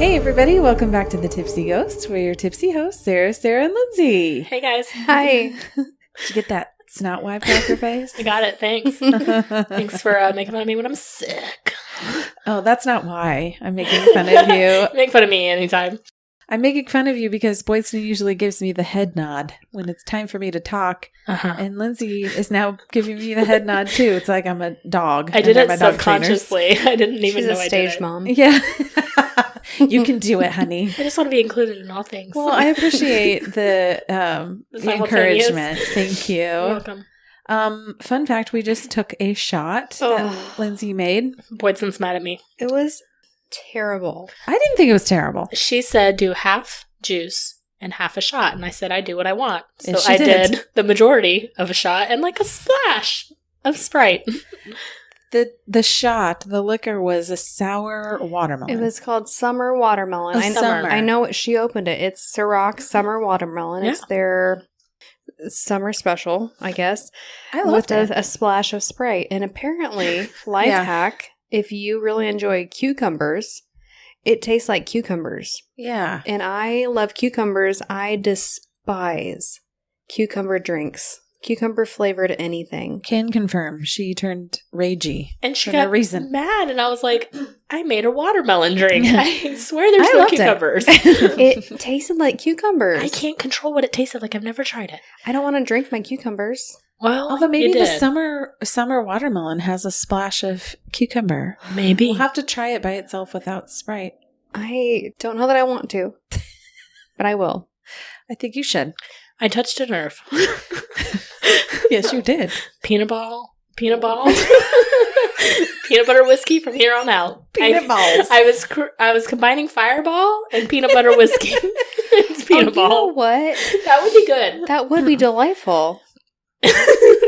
Hey everybody, welcome back to the Tipsy Ghost. We're your tipsy hosts, Sarah, and Lindsay. Hey guys. Hi. Did you get that snot wiped off your face? I got it, thanks. Thanks for making fun of me when I'm sick. Oh, that's not why I'm making fun of you. Make fun of me anytime. I'm making fun of you because Boydston usually gives me the head nod when it's time for me to talk. And Lindsay is now giving me the head nod too. It's like I'm a dog. I did it subconsciously. I didn't even She's know a I stage did it. mom. Yeah. You can do it, honey. I just want to be included in all things. Well, I appreciate the encouragement. Thank you. You're welcome. Fun fact, we just took a shot that Lindsay made. Boydston's mad at me. It was terrible. I didn't think it was terrible. She said do half juice and half a shot. And I said I do what I want. So And she I did. did the majority of a shot and like a splash of Sprite. The shot, the liquor was a sour watermelon. It was called Summer Watermelon. Summer. I know she opened it. It's Ciroc Summer Watermelon. Yeah. It's their summer special, I guess. I loved with it. a splash of Sprite. And apparently, life Yeah. hack, if you really enjoy cucumbers, it tastes like cucumbers. Yeah. And I love cucumbers. I despise cucumber drinks. Cucumber flavored anything. Can confirm. She turned ragey. And she For no got reason. mad. And I was like, I made a watermelon drink. I swear there's I no loved it. cucumbers. It tasted like cucumbers. I can't control what it tasted like. I've never tried it. I don't want to drink my cucumbers. Well, Although maybe you the did. summer watermelon has a splash of cucumber. Maybe. We'll have to try it by itself without Sprite. I don't know that I want to, but I will. I think you should. I touched a nerve. Yes, you did. Peanut ball. Peanut butter whiskey from here on out. Peanut balls. I was combining Fireball and peanut butter whiskey. It's peanut You know ball. what? That would be good. That would be delightful.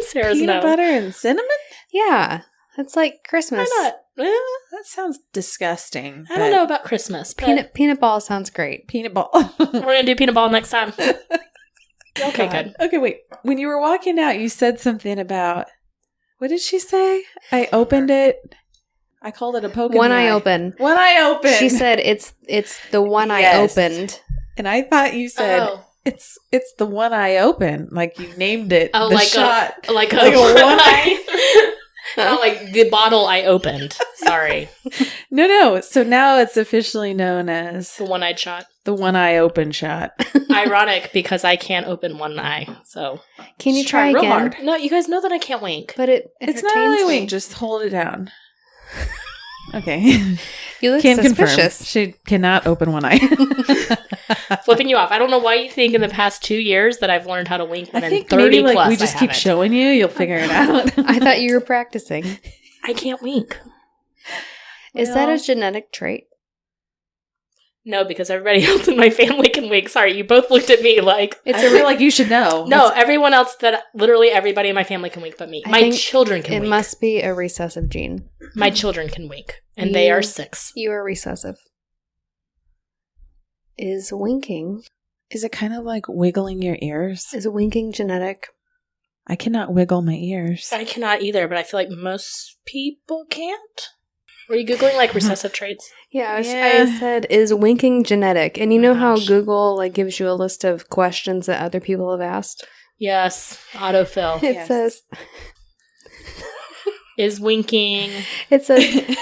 Sarah's Peanut no. butter and cinnamon? Yeah. It's like Christmas. Why not? That sounds disgusting. I don't know about Christmas. But Peanut ball sounds great. Peanut ball. we're gonna do peanut ball next time. Okay, good. Okay, wait. When you were walking out, you said something about, what did she say? I opened it. I called it a poke in One the eye eye. open. One eye open. She said it's the one I Yes. opened. And I thought you said, Oh. it's the one eye open. Like you named it. Oh, the like shot. like Like a one one eye. Not like the bottle I opened. Sorry. No. So now it's officially known as The one-eyed shot. the one eye open shot. Ironic because I can't open one eye. So Can you Just try real again? hard. no, you guys know that I can't wink. But it It's not entertains really a me. wink. Just hold it down. Okay. You look Can confirm. suspicious. She cannot open one eye. Flipping you off. I don't know why you think in the past 2 years that I've learned how to wink. I When think in 30 maybe like plus we I just keep haven't. showing you. You'll figure it out. I thought you were practicing. I can't wink. Is that a Well- genetic trait? No, because everybody else in my family can wink. Sorry, you both looked at me like I feel like you should know. no. Everyone else literally everybody in my family can wink, but me. I My think children can It wink. must be a recessive gene. My children can wink, and they are You- 6. You are recessive. Is winking Is it kind of like wiggling your ears? genetic? I cannot wiggle my ears. I cannot either, but I feel like most people can't. Were you googling like recessive traits? Yeah, Yeah. I said, is winking genetic? And you know how Gosh. Google like gives you a list of questions that other people have asked? Yes, autofill. It Yes. says, Is winking. it says,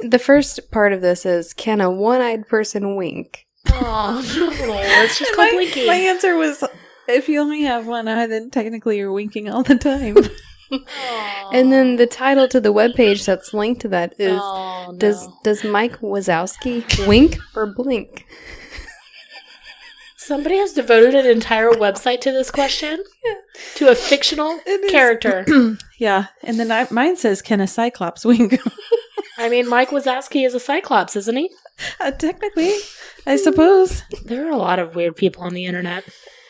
the first part of this is, can a one-eyed person wink? Oh, no. It's just called winking. My answer was, if you only have one eye, then technically you're winking all the time. Aw. And then the title to the webpage that's linked to that is, Oh, no. does Mike Wazowski wink or blink? Somebody has devoted an entire website to this question? To a fictional It is. character. Yeah. And then mine says, can a cyclops wink? I mean, Mike Wazowski is a cyclops, isn't he? Technically, I suppose. There are a lot of weird people on the internet.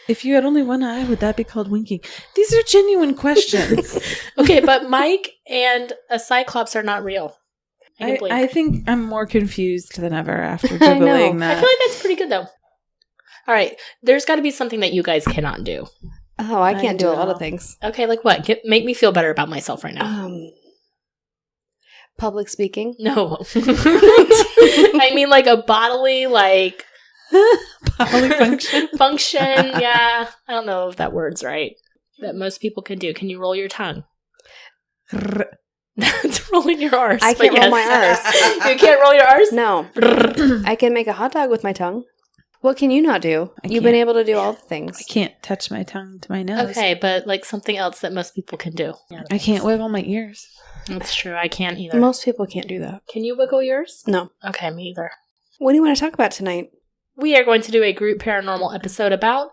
If you had only one eye, would that be called winking? These are genuine questions. Okay, but Mike and a cyclops are not real. I can blink. I think I'm more confused than ever after I know. Googling I that. feel like that's pretty good, though. All right, there's got to be something that you guys cannot do. Oh, I I can't do do a it lot all. of things. Okay, like what? Make me feel better about myself right now. Public speaking? No. I mean like a bodily, like... Bodily function? Function, yeah. I don't know if that word's right. That most people can do. Can you roll your tongue? That's rolling your R's. I can't roll my R's. You can't roll your R's? No. I can make a hot dog with my tongue. What can you not do? You've been able to do all the things. I can't touch my tongue to my nose. Okay, but like something else that most people can do. I can't wiggle my ears. That's true. I can't either. Most people can't do that. Can you wiggle yours? No. Okay, me either. What do you want to talk about tonight? We are going to do a group paranormal episode about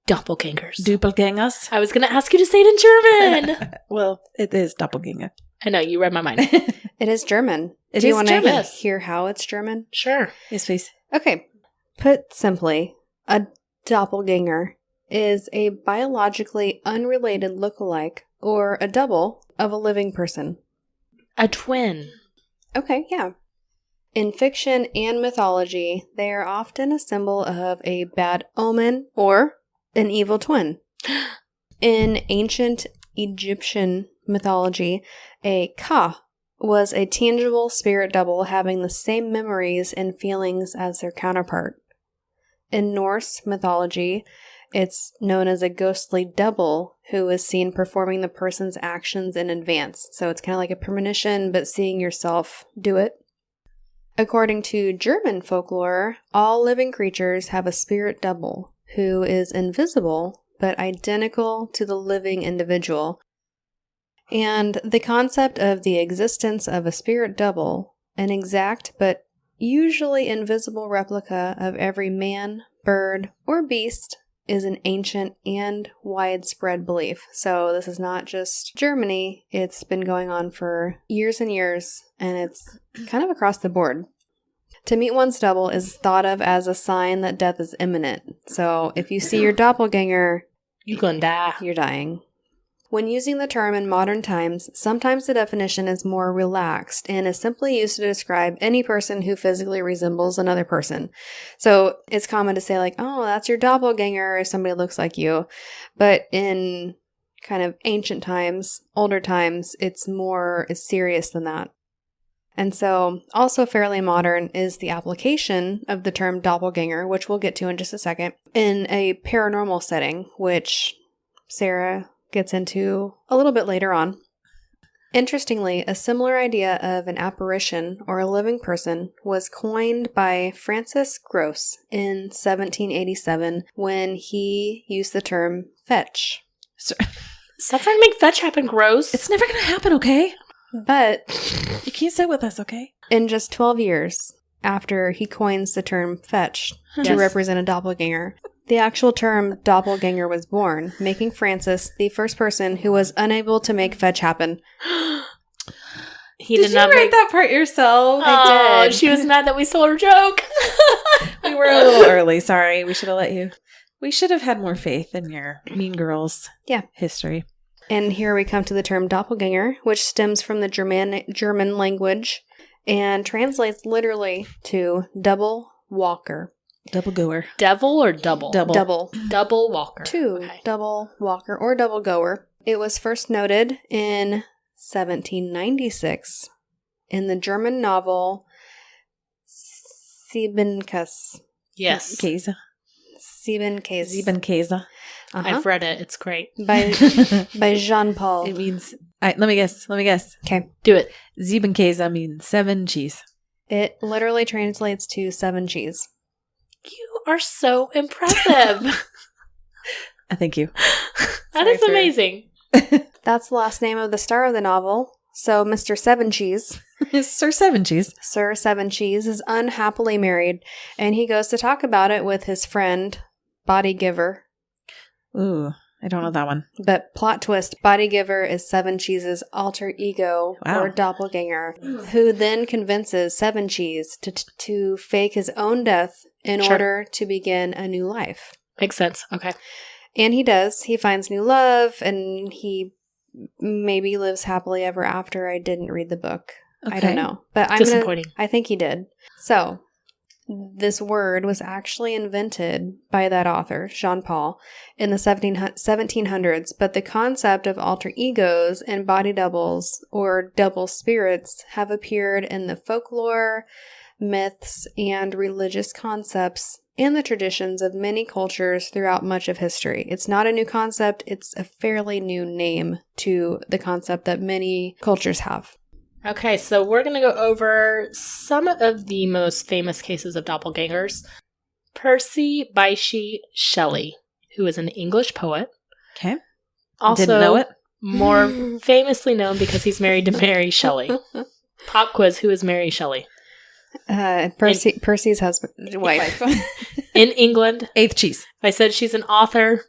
doppelgängers. Doppelgängers. I was going to ask you to say it in German. Well, it is doppelgänger. I know, you read my mind. It is German. Do you want to German. hear how it's German? Sure. Yes, please. Okay. Put simply, a doppelganger is a biologically unrelated lookalike or a double of a living person. A twin. Okay, yeah. In fiction and mythology, they are often a symbol of a bad omen or an evil twin. In ancient Egyptian mythology, a ka was a tangible spirit double having the same memories and feelings as their counterpart. In Norse mythology, it's known as a ghostly double who is seen performing the person's actions in advance. So it's kind of like a premonition, but seeing yourself do it. According to German folklore, all living creatures have a spirit double who is invisible but identical to the living individual. And the concept of the existence of a spirit double, an exact but usually invisible replica of every man, bird, or beast, is an ancient and widespread belief. So this is not just Germany. It's been going on for years and years, and it's kind of across the board. To meet one's double is thought of as a sign that death is imminent. So if you see your doppelganger, You're gonna die. you're dying. When using the term in modern times, sometimes the definition is more relaxed and is simply used to describe any person who physically resembles another person. So it's common to say like, oh, that's your doppelganger if somebody looks like you. But in kind of ancient times, older times, it's serious than that. And so also fairly modern is the application of the term doppelganger, which we'll get to in just a second, in a paranormal setting, which Sarah gets into a little bit later on. Interestingly, a similar idea of an apparition or a living person was coined by Francis Gross in 1787 when he used the term fetch. Stop trying to make fetch happen, Gross. It's never going to happen, okay? But You can't sit with us, okay? in just 12 years after he coins the term fetch to Yes. represent a doppelganger, the actual term doppelganger was born, making Francis the first person who was unable to make fetch happen. He Did you not write make that part yourself? Oh, I did. she was mad that we stole her joke. We were a little early. Sorry. We should have let you. We should have had more faith in your Mean Girls history. And here we come to the term doppelganger, which stems from the German language and translates literally to double walker. Double goer. Devil or double? Double. Double walker. Okay. Double walker or double goer. It was first noted in 1796 in the German novel Siebenkäse. Yes. Käse. Siebenkäse. Siebenkäse. I've read it. It's great. By Jean-Paul. It means... let me guess. Okay. Do it. Siebenkäse means 7 cheese. It literally translates to 7 cheese. You are so impressive. Thank you. That is amazing. That's the last name of the star of the novel. So Mr. Seven Cheese, Sir 7 cheese. Sir Seven Cheese, is unhappily married, and he goes to talk about it with his friend, Body Giver. Ooh, I don't know that one. But plot twist, Body Giver is Seven Cheese's alter ego or doppelganger, who then convinces Seven Cheese to fake his own death in order to begin a new life. Makes sense. Okay. And he does. He finds new love, and he maybe lives happily ever after. I didn't read the book. Okay. I don't know. But Disappointing. I think he did. So, this word was actually invented by that author, Jean-Paul, in the 1700s, but the concept of alter egos and body doubles or double spirits have appeared in the folklore, myths, and religious concepts and the traditions of many cultures throughout much of history. It's not a new concept, it's a fairly new name to the concept that many cultures have. Okay, so we're going to go over some of the most famous cases of doppelgangers. Percy Bysshe Shelley, who is an English poet. Okay. Also, didn't know it. More famously known because he's married to Mary Shelley. Pop quiz, who is Mary Shelley? Percy's husband, wife. In England. Eighth cheese. I said she's an author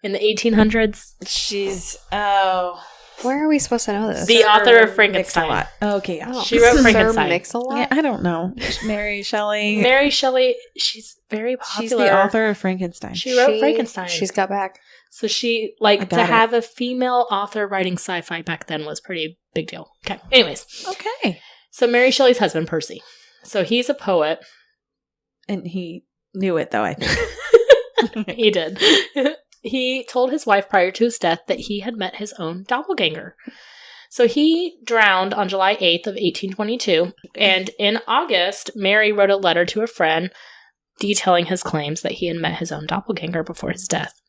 in the 1800s. She's, Where are we supposed to know this? The author of Frankenstein. Okay, yeah. She wrote Frankenstein. Mix-a-Lot? Yeah, I don't know. Mary Shelley. Mary Shelley, she's very popular. She's the author of Frankenstein. She wrote Frankenstein. She's got back. So she, have a female author writing sci-fi back then was pretty big deal. Okay. Anyways. Okay. So Mary Shelley's husband, Percy. So he's a poet. And he knew it, though, I think. He did. He told his wife prior to his death that he had met his own doppelganger. So he drowned on July 8th of 1822. And in August, Mary wrote a letter to a friend detailing his claims that he had met his own doppelganger before his death.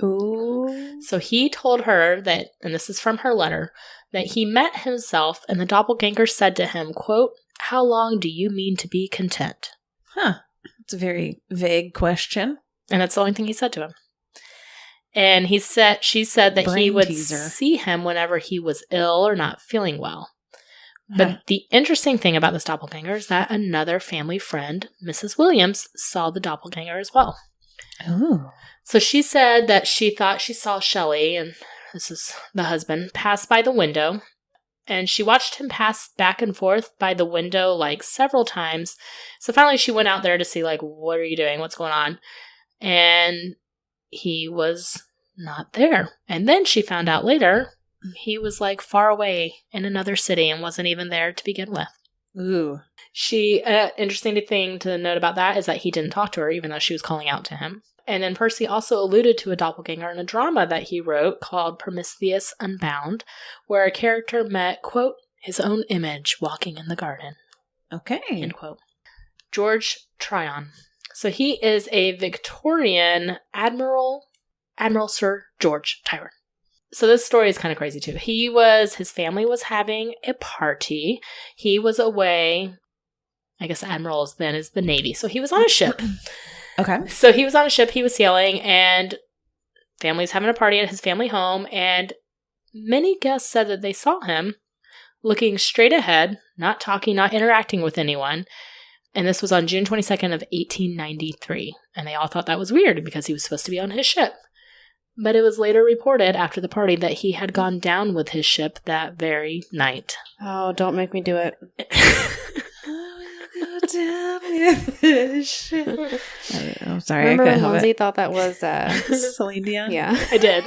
Ooh. So he told her that, and this is from her letter, that he met himself and the doppelganger said to him, quote, "How long do you mean to be content?" Huh. It's a very vague question. And that's the only thing he said to him. And she said that he would see him whenever he was ill or not feeling well. But the interesting thing about this doppelganger is that another family friend, Mrs. Williams, saw the doppelganger as well. Oh. So she said that she thought she saw Shelley, and this is the husband, pass by the window. And she watched him pass back and forth by the window several times. So finally she went out there to see what are you doing? What's going on? And he was not there. And then she found out later he was far away in another city and wasn't even there to begin with. Ooh. Interesting thing to note about that is that he didn't talk to her even though she was calling out to him. And then Percy also alluded to a doppelganger in a drama that he wrote called Prometheus Unbound, where a character met, quote, his own image walking in the garden. Okay. End quote. George Tryon. So he is a Victorian Admiral Sir George Tryon. So this story is kind of crazy too. His family was having a party. He was away. I guess admirals then is the Navy. So he was on a ship. Okay. So he was on a ship, he was sailing, and family's having a party at his family home, and many guests said that they saw him looking straight ahead, not talking, not interacting with anyone. And this was on June 22nd of 1893. And they all thought that was weird because he was supposed to be on his ship. But it was later reported after the party that he had gone down with his ship that very night. Oh, don't make me do it. I'm sorry. Remember I couldn't when help Lindsay it. thought that was Celine Dion? Yeah. I did.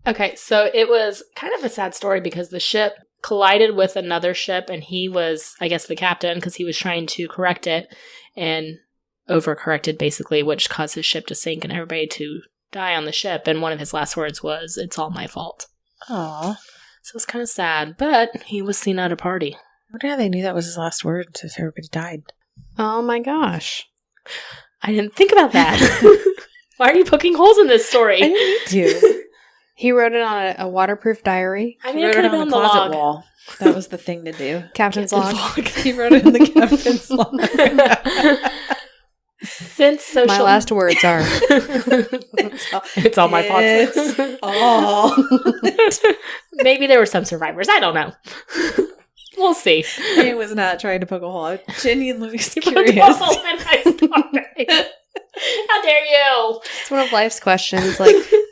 Okay, so it was kind of a sad story because the ship collided with another ship and he was, I guess, the captain because he was trying to correct it and overcorrected basically, which caused his ship to sink and everybody to die on the ship. And one of his last words was, "It's all my fault." Aw. So it's kind of sad, but he was seen at a party. I wonder how they knew that was his last words if everybody died. Oh my gosh. I didn't think about that. Why are you poking holes in this story? I didn't need to. He wrote it on a waterproof diary. I mean, He it wrote could it have on been the on the closet log. wall. That was the thing to do. Captain's log. He wrote it in the captain's log. Since social... My last words are... It's all my fault. It's all. Maybe there were some survivors. I don't know. We'll see. I was not trying to poke a hole. I genuinely was You curious. poked a hole in my story. How dare you? It's one of life's questions.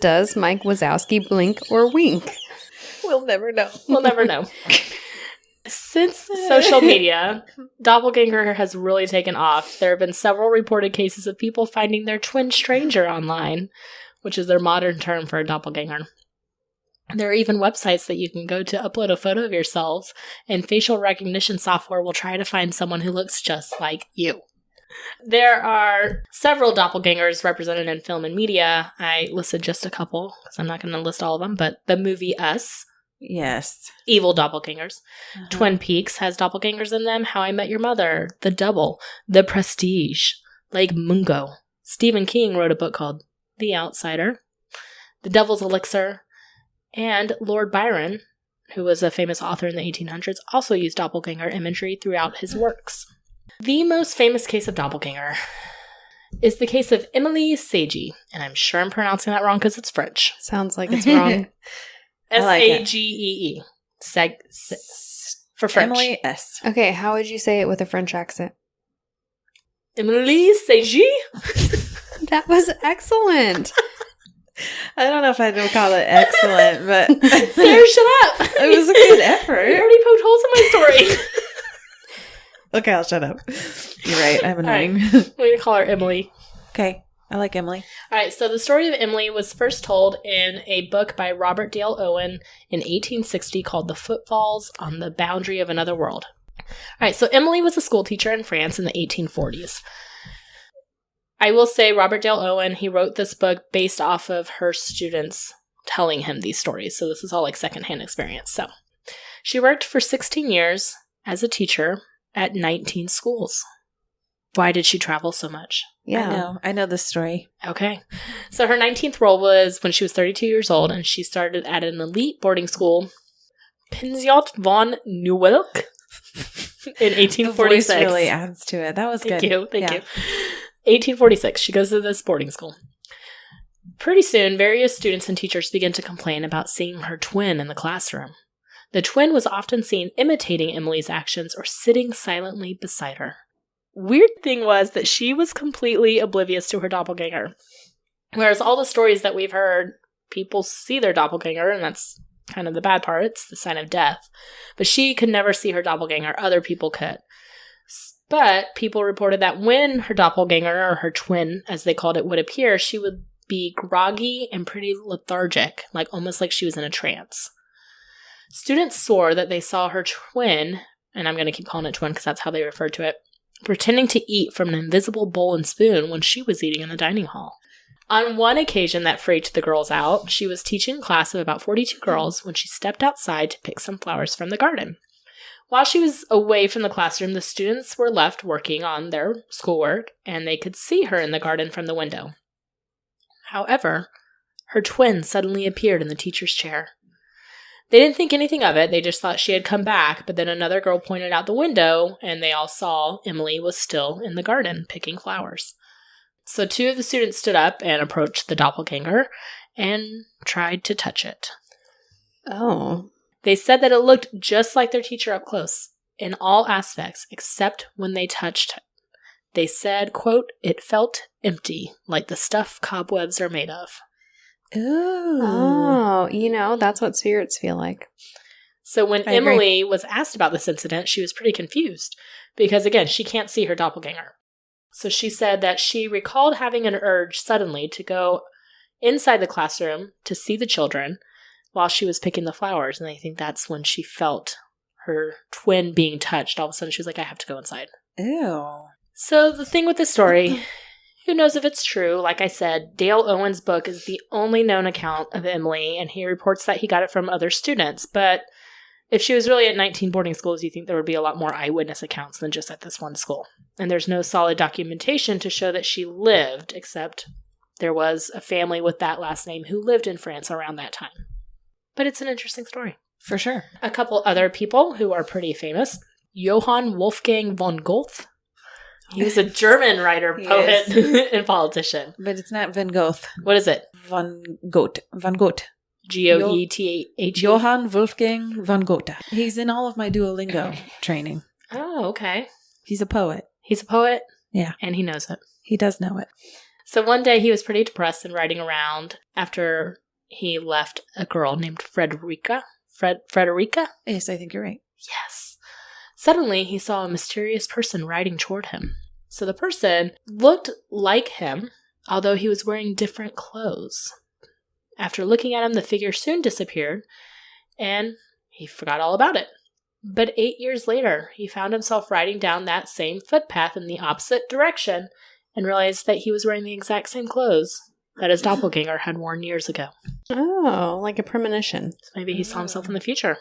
Does Mike Wazowski blink or wink? We'll never know. We'll never know. Since social media, Doppelganger has really taken off. There have been several reported cases of people finding their twin stranger online, which is their modern term for a doppelganger. There are even websites that you can go to upload a photo of yourselves, and facial recognition software will try to find someone who looks just like you. There are several doppelgangers represented in film and media. I listed just a couple because I'm not going to list all of them, but the movie Us. Yes. Evil doppelgangers. Twin Peaks has doppelgangers in them. How I Met Your Mother. The Double. The Prestige. Lake Mungo. Stephen King wrote a book called The Outsider. The Devil's Elixir. And Lord Byron, who was a famous author in the 1800s, also used doppelganger imagery throughout his works. The most famous case of doppelganger is the case of Emily Sagee, and I'm sure I'm pronouncing that wrong because it's French. Sounds like it's wrong. Sagee. For French. Emily S. Okay, how would you say it with a French accent? Emily Sagee? That was excellent. I don't know if I'd call it excellent, but Sarah, shut up. It was a good effort. You already poked holes in my story. Okay, I'll shut up. You're right. I'm annoying. Right. We're going to call her Emily. Okay. I like Emily. All right. So the story of Emily was first told in a book by Robert Dale Owen in 1860 called The Footfalls on the Boundary of Another World. All right. So Emily was a school teacher in France in the 1840s. I will say Robert Dale Owen, he wrote this book based off of her students telling him these stories. So this is all like secondhand experience. So she worked for 16 years as a teacher at 19 schools. Why did she travel so much? Yeah. I know this story. Okay. So her 19th role was when she was 32 years old, and she started at an elite boarding school, Pensionnat von Nieuwelk, in 1846. The voice really adds to it. That was good. Thank you. 1846. She goes to this boarding school. Pretty soon, various students and teachers began to complain about seeing her twin in the classroom. The twin was often seen imitating Emily's actions or sitting silently beside her. Weird thing was that she was completely oblivious to her doppelganger. Whereas all the stories that we've heard, people see their doppelganger, and that's kind of the bad part. It's the sign of death. But she could never see her doppelganger. Other people could. But people reported that when her doppelganger, or her twin, as they called it, would appear, she would be groggy and pretty lethargic, like almost like she was in a trance. Students swore that they saw her twin, and I'm going to keep calling it twin because that's how they referred to it, pretending to eat from an invisible bowl and spoon when she was eating in the dining hall. On one occasion that freaked the girls out, she was teaching a class of about 42 girls when she stepped outside to pick some flowers from the garden. While she was away from the classroom, the students were left working on their schoolwork, and they could see her in the garden from the window. However, her twin suddenly appeared in the teacher's chair. They didn't think anything of it, they just thought she had come back, but then another girl pointed out the window, and they all saw Emily was still in the garden picking flowers. So 2 of the students stood up and approached the doppelganger and tried to touch it. Oh. They said that it looked just like their teacher up close, in all aspects, except when they touched it. They said, quote, "It felt empty, like the stuff cobwebs are made of." Ooh. Oh, that's what spirits feel like. So when Emily was asked about this incident, she was pretty confused because, again, she can't see her doppelganger. So she said that she recalled having an urge suddenly to go inside the classroom to see the children while she was picking the flowers. And I think that's when she felt her twin being touched. All of a sudden, she was like, I have to go inside. Ew. So the thing with this story, who knows if it's true? Like I said, Dale Owen's book is the only known account of Emily, and he reports that he got it from other students. But if she was really at 19 boarding schools, you think there would be a lot more eyewitness accounts than just at this one school. And there's no solid documentation to show that she lived, except there was a family with that last name who lived in France around that time. But it's an interesting story. For sure. A couple other people who are pretty famous. Johann Wolfgang von Goethe. He was a German writer, poet, and politician. But it's not Van Gogh. What is it? Van Gogh. Van Gogh. Goethe. Johann Wolfgang von Goethe. He's in all of my Duolingo training. Oh, okay. He's a poet. He's a poet? Yeah. And he knows it. He does know it. So one day he was pretty depressed and riding around after he left a girl named Frederica. Frederica? Yes, I think you're right. Yes. Suddenly, he saw a mysterious person riding toward him. So the person looked like him, although he was wearing different clothes. After looking at him, the figure soon disappeared, and he forgot all about it. But 8 years later, he found himself riding down that same footpath in the opposite direction and realized that he was wearing the exact same clothes that his doppelganger had worn years ago. Oh, like a premonition. So maybe he saw himself in the future.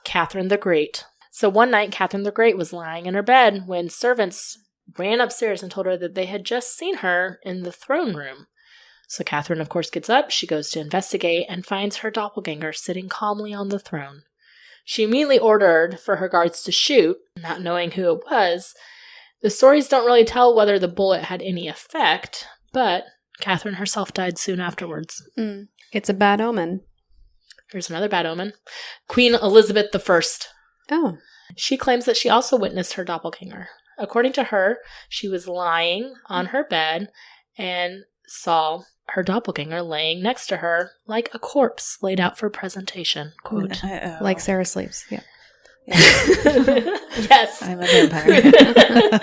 Catherine the Great. So one night, Catherine the Great was lying in her bed when servants ran upstairs and told her that they had just seen her in the throne room. So Catherine, of course, gets up, she goes to investigate, and finds her doppelganger sitting calmly on the throne. She immediately ordered for her guards to shoot, not knowing who it was. The stories don't really tell whether the bullet had any effect, but Catherine herself died soon afterwards. It's a bad omen. Here's another bad omen. Queen Elizabeth I. Oh. She claims that she also witnessed her doppelganger. According to her, she was lying on her bed and saw her doppelganger laying next to her like a corpse laid out for presentation. Quote. Like Sarah sleeps. Yeah. Yes. I'm a vampire.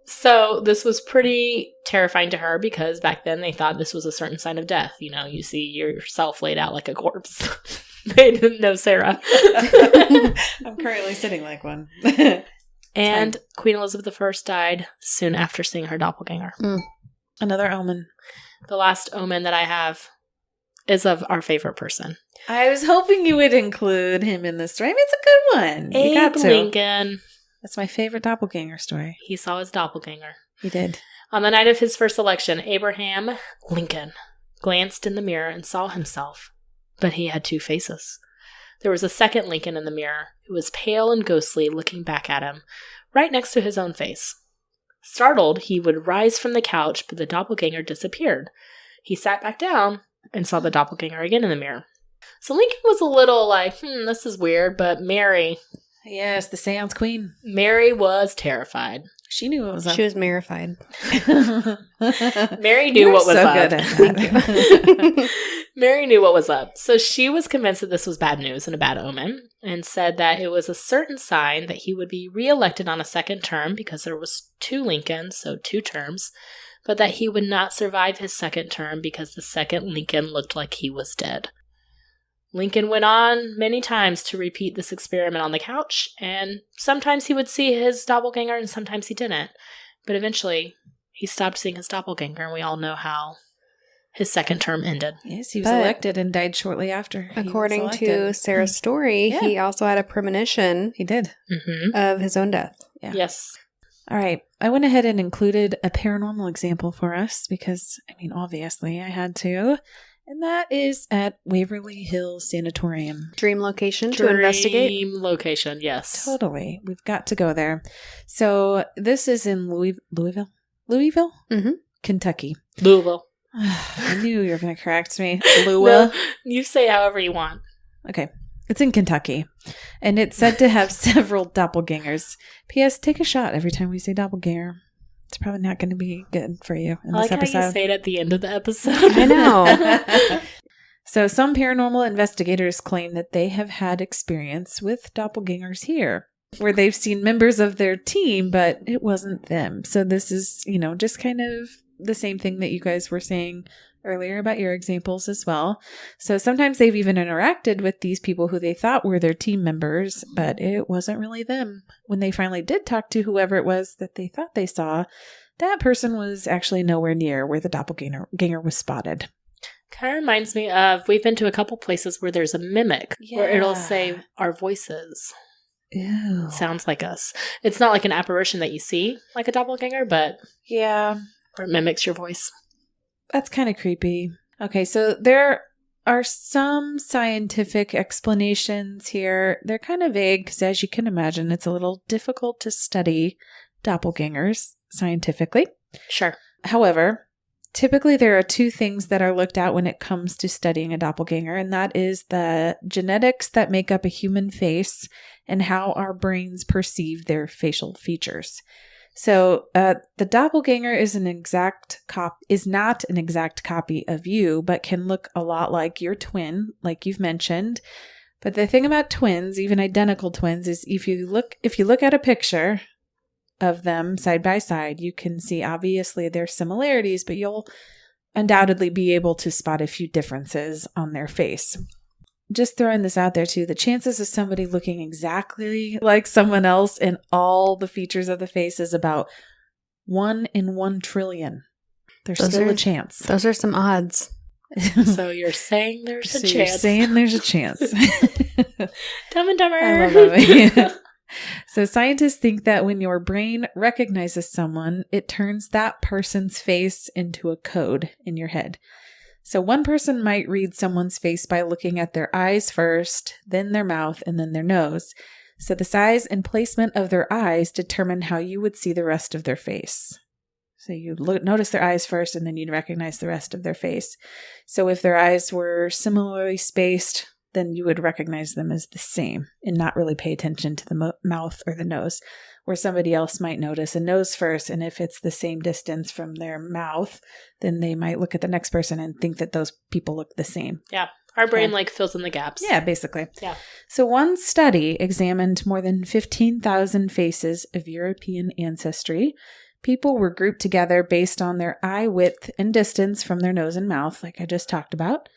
So this was pretty terrifying to her because back then they thought this was a certain sign of death. You know, you see yourself laid out like a corpse. They didn't know Sarah. I'm currently sitting like one. And Queen Elizabeth I died soon after seeing her doppelganger. Another omen. The last omen that I have is of our favorite person. I was hoping you would include him in this story. I mean, it's a good one. You got Abe to. Lincoln. That's my favorite doppelganger story. He saw his doppelganger. He did. On the night of his first election, Abraham Lincoln glanced in the mirror and saw himself. But he had two faces. There was a second Lincoln in the mirror, who was pale and ghostly, looking back at him, right next to his own face. Startled, he would rise from the couch, but the doppelganger disappeared. He sat back down and saw the doppelganger again in the mirror. So Lincoln was a little like, this is weird, but Mary... Yes, the seance queen. Mary was terrified. She knew what was up. She was marified. Mary knew what was so up. Good at that. Mary knew what was up. So she was convinced that this was bad news and a bad omen and said that it was a certain sign that he would be reelected on a second term because there was 2 Lincolns, so 2 terms, but that he would not survive his second term because the second Lincoln looked like he was dead. Lincoln went on many times to repeat this experiment on the couch, and sometimes he would see his doppelganger and sometimes he didn't. But eventually, he stopped seeing his doppelganger, and we all know how his second term ended. Yes, he was elected and died shortly after. According to Sarah's story, he also had a premonition. He did. Of his own death. Yeah. Yes. All right. I went ahead and included a paranormal example for us because, obviously I had to. And that is at Waverly Hills Sanatorium. Dream location to investigate? Dream location, yes. Totally. We've got to go there. So this is in Louisville? Mm-hmm. Kentucky. Louisville. I knew you were going to correct me. Louisville. No, you say however you want. Okay. It's in Kentucky. And it's said to have several doppelgangers. P.S. Take a shot every time we say doppelganger. It's probably not going to be good for you in this episode. How you say it at the end of the episode. I know. So some paranormal investigators claim that they have had experience with doppelgangers here, where they've seen members of their team, but it wasn't them. So this is, just kind of the same thing that you guys were saying earlier about your examples as well. So sometimes they've even interacted with these people who they thought were their team members, but it wasn't really them. When they finally did talk to whoever it was that they thought they saw, that person was actually nowhere near where the doppelganger was spotted. Kind of reminds me of, we've been to a couple places where there's a mimic, where it'll say our voices. Ew. It sounds like us. It's not like an apparition that you see, like a doppelganger, but yeah, or it mimics your voice. That's kind of creepy. Okay, so there are some scientific explanations here. They're kind of vague because, as you can imagine, it's a little difficult to study doppelgangers scientifically. Sure. However, typically there are 2 things that are looked at when it comes to studying a doppelganger, and that is the genetics that make up a human face and how our brains perceive their facial features. So the doppelganger is not an exact copy of you, but can look a lot like your twin, like you've mentioned. But the thing about twins, even identical twins, is if you look at a picture of them side by side, you can see obviously their similarities, but you'll undoubtedly be able to spot a few differences on their face. Just throwing this out there too, the chances of somebody looking exactly like someone else in all the features of the face is about 1 in 1 trillion. There's still a chance. Those are some odds. So you're saying there's a chance. You're saying there's a chance. Dumb and Dumber. I love it. So scientists think that when your brain recognizes someone, it turns that person's face into a code in your head. So one person might read someone's face by looking at their eyes first, then their mouth, and then their nose. So the size and placement of their eyes determine how you would see the rest of their face. So you notice their eyes first, and then you'd recognize the rest of their face. So if their eyes were similarly spaced, then you would recognize them as the same and not really pay attention to the mouth or the nose, where somebody else might notice a nose first. And if it's the same distance from their mouth, then they might look at the next person and think that those people look the same. Yeah. Our brain fills in the gaps. Yeah, basically. Yeah. So one study examined more than 15,000 faces of European ancestry. People were grouped together based on their eye width and distance from their nose and mouth, like I just talked about.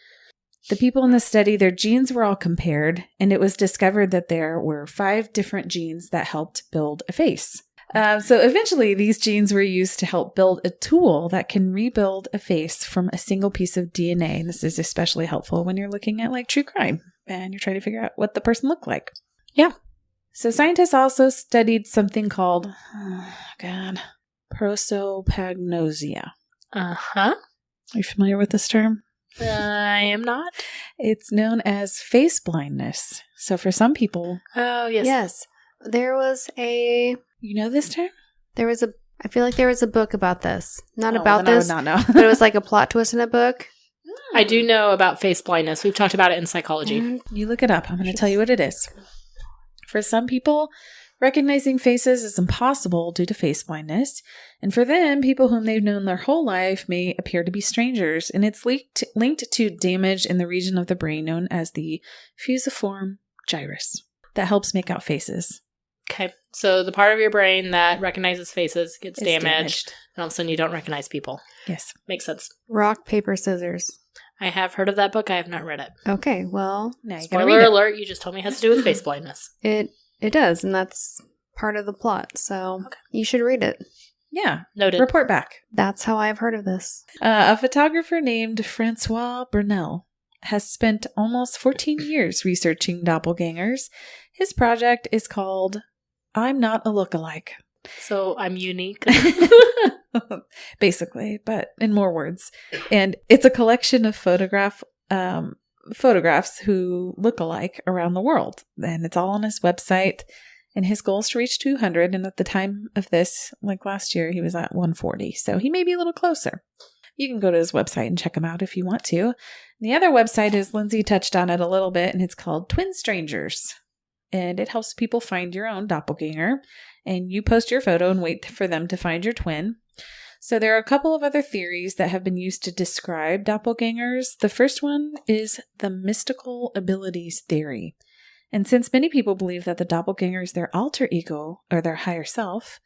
The people in the study, their genes were all compared, and it was discovered that there were 5 different genes that helped build a face. So eventually, these genes were used to help build a tool that can rebuild a face from a single piece of DNA. And this is especially helpful when you're looking at like true crime and you're trying to figure out what the person looked like. Yeah. So scientists also studied something called, prosopagnosia. Uh-huh. Are you familiar with this term? I am not. It's known as face blindness. So for some people... Oh, yes. Yes. There was a... You know this term? I feel like there was a book about this. Not Oh, about then this, I would not know. but it was like a plot twist in a book. I do know about face blindness. We've talked about it in psychology. You look it up. I'm going to tell you what it is. For some people, recognizing faces is impossible due to face blindness. And for them, people whom they've known their whole life may appear to be strangers. And it's linked to damage in the region of the brain known as the fusiform gyrus that helps make out faces. Okay. So the part of your brain that recognizes faces gets It's damaged. And all of a sudden you don't recognize people. Yes. Makes sense. Rock, paper, scissors. I have heard of that book. I have not read it. Okay, well, Now you gotta Spoiler read it. alert, you just told me it has to do with face blindness. it does, and that's part of the plot. So you should read it. Yeah. Noted. Report back. That's how I've heard of this. A photographer named Francois Brunel has spent almost 14 years researching doppelgangers. His project is called I'm Not a Lookalike. So I'm unique. Basically, but in more words. And it's a collection of photographs who look alike around the world. And it's all on his website. And his goal is to reach 200. And at the time of this, like last year, he was at 140. So he may be a little closer. You can go to his website and check him out if you want to. The other website is, Lindsay touched on it a little bit, and it's called Twin Strangers. And it helps people find your own doppelganger. And you post your photo and wait for them to find your twin. So there are a couple of other theories that have been used to describe doppelgangers. The first one is the mystical abilities theory. And since many people believe that the doppelganger is their alter ego or their higher self,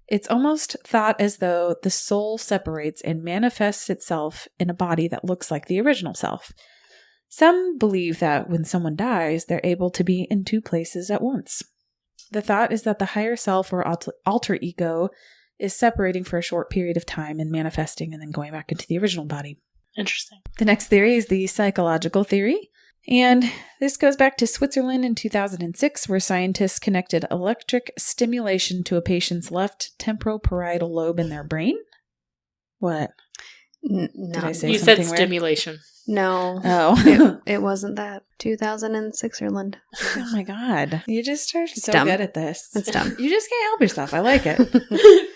it's almost thought as though the soul separates and manifests itself in a body that looks like the original self. Some believe that when someone dies, they're able to be in 2 places at once. The thought is that the higher self or alter ego is separating for a short period of time and manifesting and then going back into the original body. Interesting. The next theory is the psychological theory. And this goes back to Switzerland in 2006, where scientists connected electric stimulation to a patient's left temporoparietal lobe in their brain. What? No. Did I say You something said weird? stimulation. No. Oh. It wasn't that. 2000 in Switzerland. Oh my God. You just are so dumb. good at this. It's dumb. You just can't help yourself. I like it.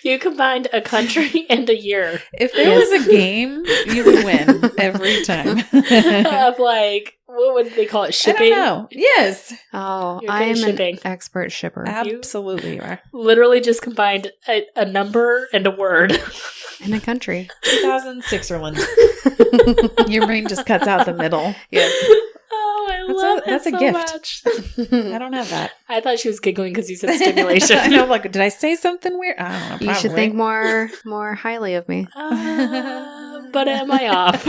You combined a country and a year. If there was a game, you would win every time. Of like, what would they call it? I Shipping? don't know. Yes. Oh, You're I good am at shipping. an expert shipper. Absolutely you are. Literally just combined a number and a word. In a country. 2006 Switzerland. Your brain just cuts out the middle. Yes. Oh, I love that's it a so gift. much. I don't have that. I thought she was giggling because you said stimulation. I know, like, did I say something weird? I don't know. You should probably. think more highly of me. but am I off?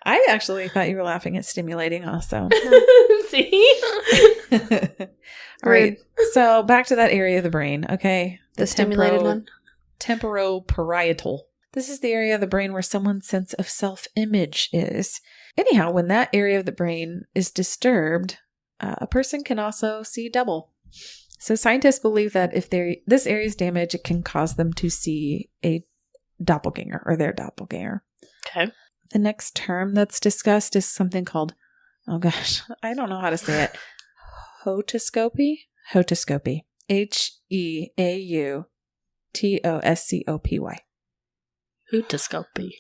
I actually thought you were laughing at stimulating also. See? All right. So back to that area of the brain. Okay. The stimulated one? Temporoparietal. This is the area of the brain where someone's sense of self-image is. Anyhow, when that area of the brain is disturbed, a person can also see double. So scientists believe that if this area is damaged, it can cause them to see a doppelganger or their doppelganger. Okay. The next term that's discussed is something called, oh gosh, I don't know how to say it. Hotoscopy? Hotoscopy. Heautoscopy. Hootoscopy.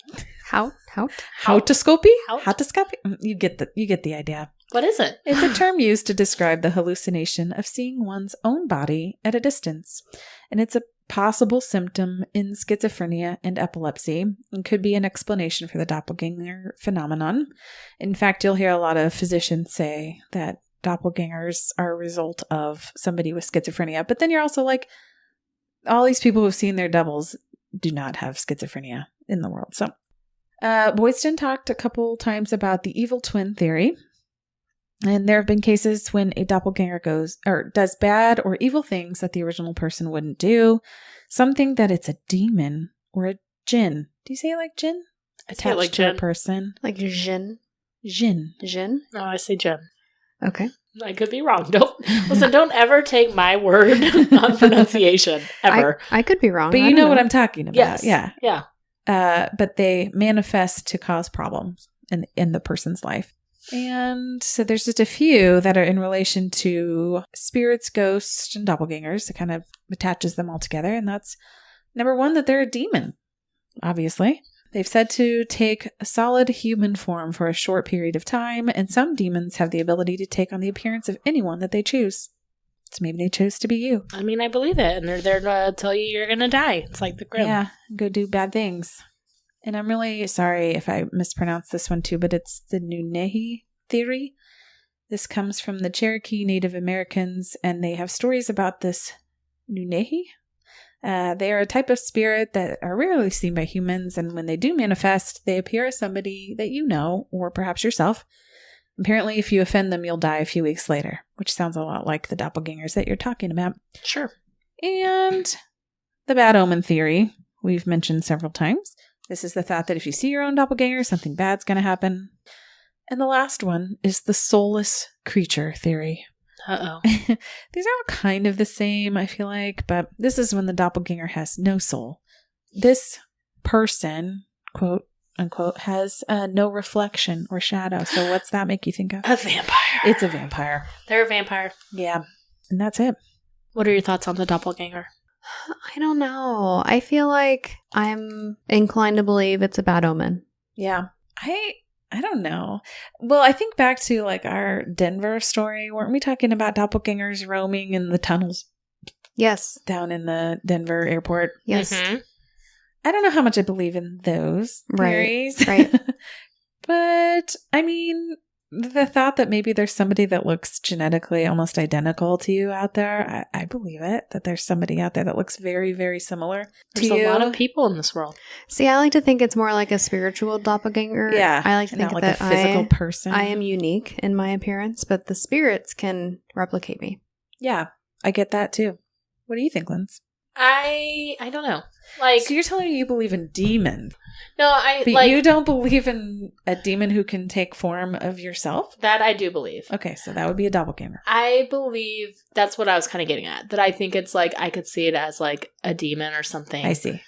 Hotoscopy? Hout? Hotoscopy? You get the idea. What is it? It's a term used to describe the hallucination of seeing one's own body at a distance. And it's a possible symptom in schizophrenia and epilepsy and could be an explanation for the doppelganger phenomenon. In fact, you'll hear a lot of physicians say that doppelgangers are a result of somebody with schizophrenia. But then you're also like, all these people who've seen their doubles do not have schizophrenia in the world. So Boydston talked a couple times about the evil twin theory. And there have been cases when a doppelganger does bad or evil things that the original person wouldn't do. Some think that it's a demon or a jinn. Do you say it like jinn? I say it like to a Jen. person. Like Jin? Jinn. Jin? No, I say Jen. Okay. I could be wrong. Don't ever take my word on pronunciation ever. I could be wrong. But you know what I'm talking about. Yes. Yeah. Yeah. But they manifest to cause problems in the person's life. And so there's just a few that are in relation to spirits, ghosts, and doppelgangers. It kind of attaches them all together. And that's number one, that they're a demon, obviously. They've said to take a solid human form for a short period of time. And some demons have the ability to take on the appearance of anyone that they choose. So maybe they chose to be you. I mean, I believe it. And they're there to tell you you're going to die. It's like the Grimm. Yeah, go do bad things. And I'm really sorry if I mispronounce this one too, but it's the Nunehi theory. This comes from the Cherokee Native Americans, and they have stories about this Nunehi. They are a type of spirit that are rarely seen by humans, and when they do manifest, they appear as somebody that you know, or perhaps yourself. Apparently, if you offend them, you'll die a few weeks later, which sounds a lot like the doppelgangers that you're talking about. Sure. And the bad omen theory, we've mentioned several times. This is the thought that if you see your own doppelganger, something bad's going to happen. And the last one is the soulless creature theory. Uh-oh. These are all kind of the same, I feel like, but this is when the doppelganger has no soul. This person, quote unquote, has no reflection or shadow. So what's that make you think of? A vampire. It's a vampire. They're a vampire. Yeah. And that's it. What are your thoughts on the doppelganger? I don't know. I feel like I'm inclined to believe it's a bad omen. Yeah. I don't know. Well, I think back to like our Denver story. Weren't we talking about doppelgangers roaming in the tunnels? Yes. Down in the Denver airport? Yes. Mm-hmm. I don't know how much I believe in those theories. Right. But, I mean, the thought that maybe there's somebody that looks genetically almost identical to you out there, I believe it. That there's somebody out there that looks very, very similar to you. There's a lot of people in this world. See, I like to think it's more like a spiritual doppelganger. Yeah. I like to think not like that a physical person. I am unique in my appearance, but the spirits can replicate me. Yeah, I get that too. What do you think, Linz? I don't know. Like, So you're telling me you believe in demons, no, but you don't believe in a demon who can take form of yourself? that I do believe. Okay, so that would be a doppelganger. I believe that's what I was kind of getting at. That I think it's like I could see it as like a demon or something. I see.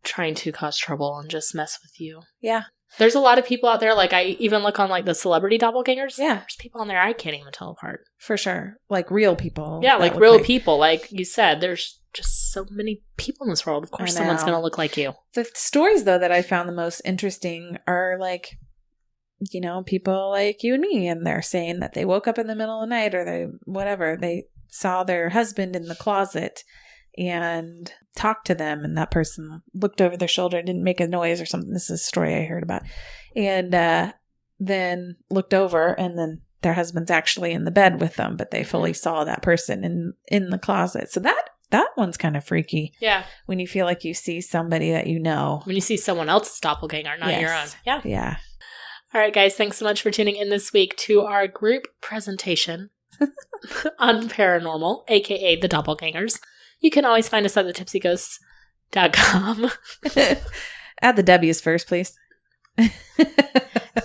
Trying to cause trouble and just mess with you. Yeah. There's a lot of people out there. Like I even look on like the celebrity doppelgangers. Yeah. There's people on there I can't even tell apart. For sure. Like real people. Yeah, that like look real people. Like you said, there's just so many people in this world. Of course, I someone's know. going to look like you. The stories, though, that I found the most interesting are like, you know, people like you and me, and they're saying that they woke up in the middle of the night or they saw their husband in the closet and talked to them, and that person looked over their shoulder and didn't make a noise or something. This is a story I heard about. And then looked over, and then their husband's actually in the bed with them, but they fully saw that person in the closet. So that that one's kind of freaky. Yeah. When you feel like you see somebody that you know. When you see someone else's doppelganger, not your own. Yeah. Yeah. All right, guys. Thanks so much for tuning in this week to our group presentation on paranormal, aka the Doppelgängers. You can always find us at thetipsyghosts.com. Add the W's first, please.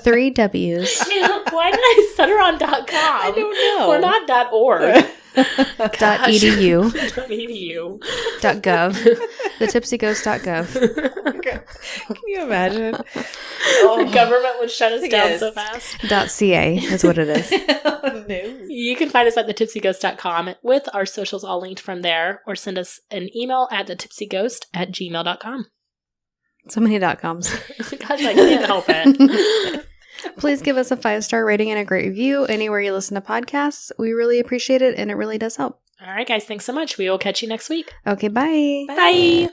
3 W's. Why did I stutter on .com? I don't know. We're not .org. .edu. .edu. .gov. thetipsyghost.gov. Can you imagine? The government would shut us down so fast. .ca is what it is. Oh, no. You can find us at thetipsyghost.com with our socials all linked from there, or send us an email at thetipsyghost@gmail.com. So many .coms. Gosh, I can't help it. Please give us a 5-star rating and a great review anywhere you listen to podcasts. We really appreciate it, and it really does help. All right, guys. Thanks so much. We will catch you next week. Okay, bye. Bye.